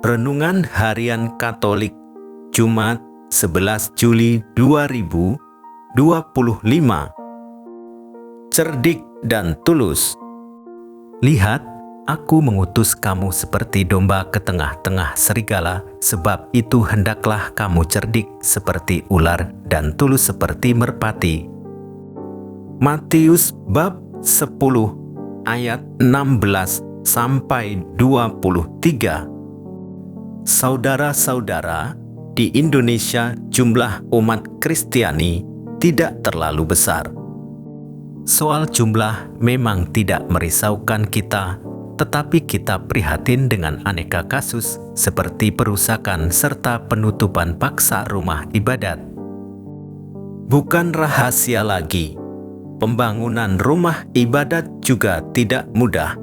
Renungan Harian Katolik Jumat 11 Juli 2025. Cerdik dan tulus. Lihat, aku mengutus kamu seperti domba ke tengah-tengah serigala, sebab itu hendaklah kamu cerdik seperti ular dan tulus seperti merpati. Matius bab 10 ayat 16 sampai 23. Saudara-saudara, di Indonesia jumlah umat Kristiani tidak terlalu besar. Soal jumlah memang tidak merisaukan kita, tetapi kita prihatin dengan aneka kasus seperti perusakan serta penutupan paksa rumah ibadat. Bukan rahasia lagi, pembangunan rumah ibadat juga tidak mudah.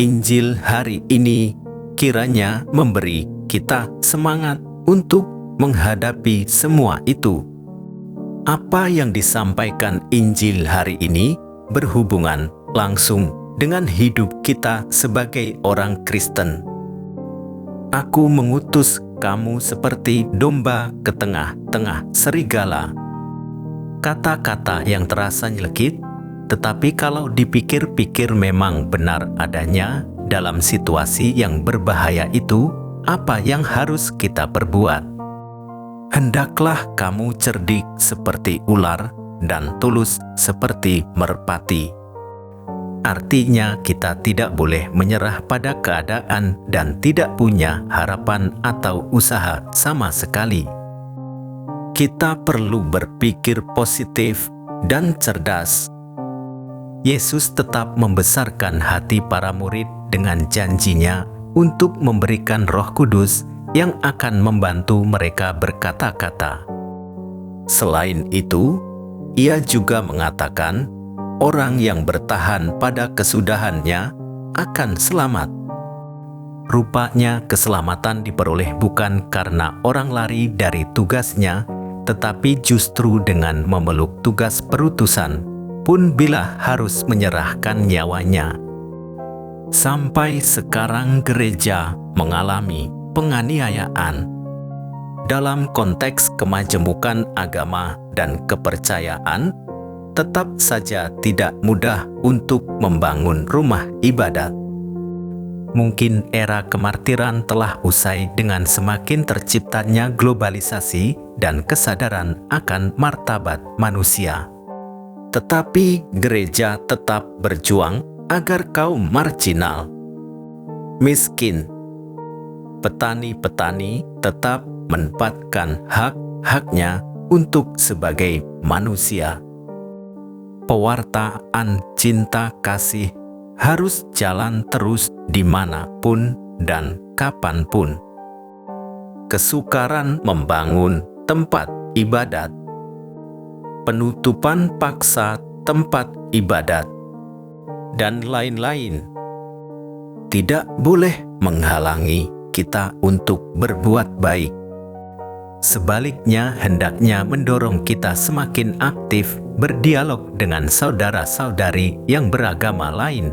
Injil hari ini kiranya memberi kita semangat untuk menghadapi semua itu. Apa yang disampaikan Injil hari ini berhubungan langsung dengan hidup kita sebagai orang Kristen. Aku mengutus kamu seperti domba ke tengah-tengah serigala. Kata-kata yang terasa nyelekit, tetapi kalau dipikir-pikir memang benar adanya. Dalam situasi yang berbahaya itu, apa yang harus kita perbuat? Hendaklah kamu cerdik seperti ular dan tulus seperti merpati. Artinya kita tidak boleh menyerah pada keadaan dan tidak punya harapan atau usaha sama sekali. Kita perlu berpikir positif dan cerdas. Yesus tetap membesarkan hati para murid dengan janjinya untuk memberikan Roh Kudus yang akan membantu mereka berkata-kata. Selain itu, ia juga mengatakan orang yang bertahan pada kesudahannya akan selamat. Rupanya keselamatan diperoleh bukan karena orang lari dari tugasnya, tetapi justru dengan memeluk tugas perutusan, pun bila harus menyerahkan nyawanya. Sampai sekarang gereja mengalami penganiayaan. Dalam konteks kemajemukan agama dan kepercayaan, tetap saja tidak mudah untuk membangun rumah ibadat. Mungkin era kemartiran telah usai dengan semakin terciptanya globalisasi dan kesadaran akan martabat manusia. Tetapi gereja tetap berjuang agar kaum marginal, miskin, petani-petani tetap menempatkan hak-haknya untuk sebagai manusia. Pewartaan cinta kasih harus jalan terus dimanapun dan kapanpun. Kesukaran membangun tempat ibadat, penutupan paksa tempat ibadat, dan lain-lain tidak boleh menghalangi kita untuk berbuat baik. Sebaliknya, hendaknya mendorong kita semakin aktif berdialog dengan saudara-saudari yang beragama lain.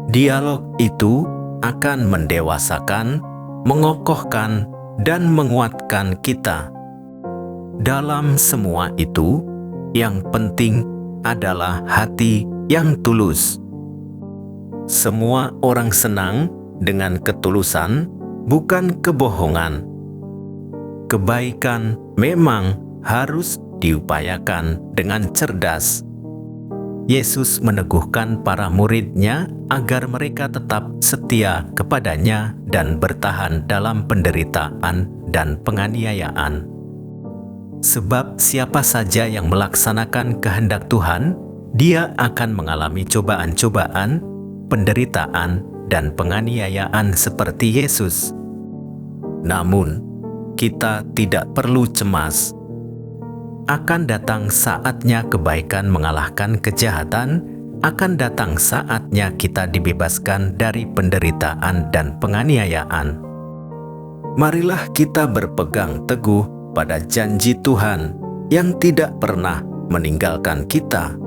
Dialog itu akan mendewasakan, mengokohkan, dan menguatkan kita. Dalam semua itu, yang penting adalah hati yang tulus. Semua orang senang dengan ketulusan, bukan kebohongan. Kebaikan memang harus diupayakan dengan cerdas. Yesus meneguhkan para murid-Nya agar mereka tetap setia kepadanya dan bertahan dalam penderitaan dan penganiayaan. Sebab siapa saja yang melaksanakan kehendak Tuhan, dia akan mengalami cobaan-cobaan, penderitaan, dan penganiayaan seperti Yesus. Namun, kita tidak perlu cemas. Akan datang saatnya kebaikan mengalahkan kejahatan, akan datang saatnya kita dibebaskan dari penderitaan dan penganiayaan. Marilah kita berpegang teguh pada janji Tuhan yang tidak pernah meninggalkan kita.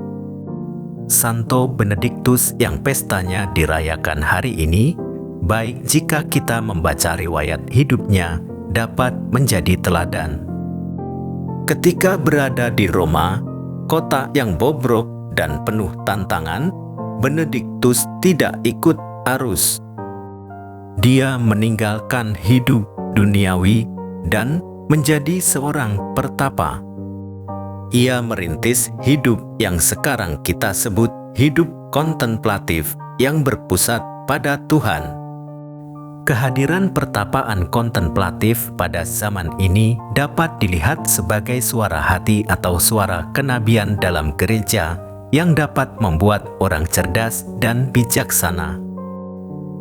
Santo Benediktus yang pestanya dirayakan hari ini baik jika kita membaca riwayat hidupnya dapat menjadi teladan. Ketika berada di Roma, kota yang bobrok dan penuh tantangan, Benediktus tidak ikut arus. Dia meninggalkan hidup duniawi dan menjadi seorang pertapa. Ia merintis hidup yang sekarang kita sebut hidup kontemplatif yang berpusat pada Tuhan. Kehadiran pertapaan kontemplatif pada zaman ini dapat dilihat sebagai suara hati atau suara kenabian dalam gereja yang dapat membuat orang cerdas dan bijaksana.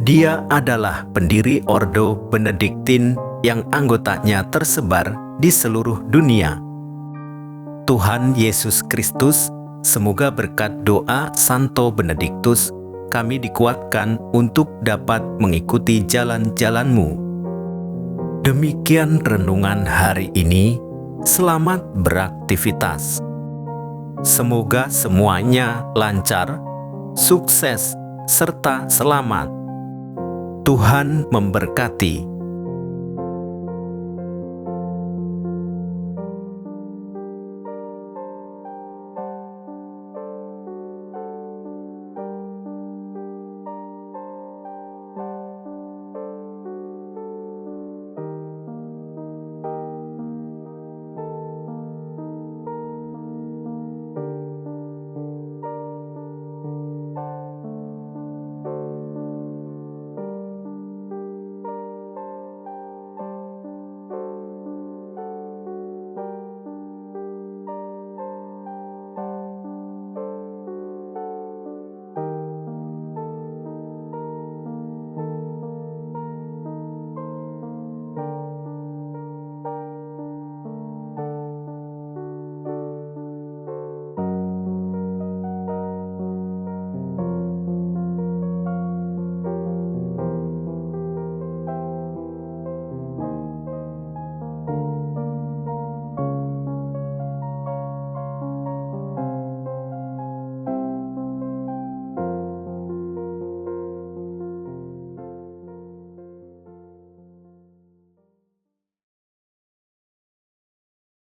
Dia adalah pendiri Ordo Benediktin yang anggotanya tersebar di seluruh dunia. Tuhan Yesus Kristus, semoga berkat doa Santo Benediktus, kami dikuatkan untuk dapat mengikuti jalan-jalan-Mu. Demikian renungan hari ini. Selamat beraktivitas. Semoga semuanya lancar, sukses, serta selamat. Tuhan memberkati.